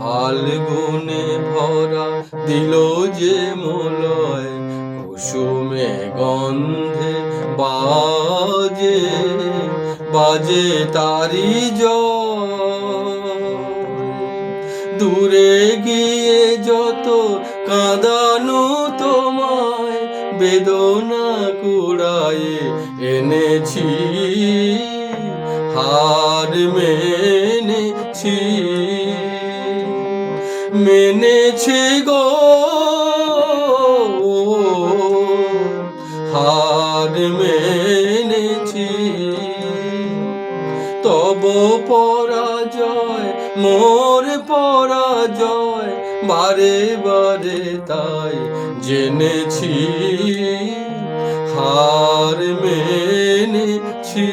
ফাল্গুনে ভরা দিল যে মলয়, কুসুমে গন্ধে বাজে বাজে তারি জয়। দূরে গিয়ে যত কাঁদানো তোমায়, বেদনা কুড়ায়ে এনেছি, হার মেনেছি মেনেছি গো, হার মেনেছি। তব পরাজয় মোর পরাজয়, বারে বারে তাই জেনেছি, হার মেনেছি।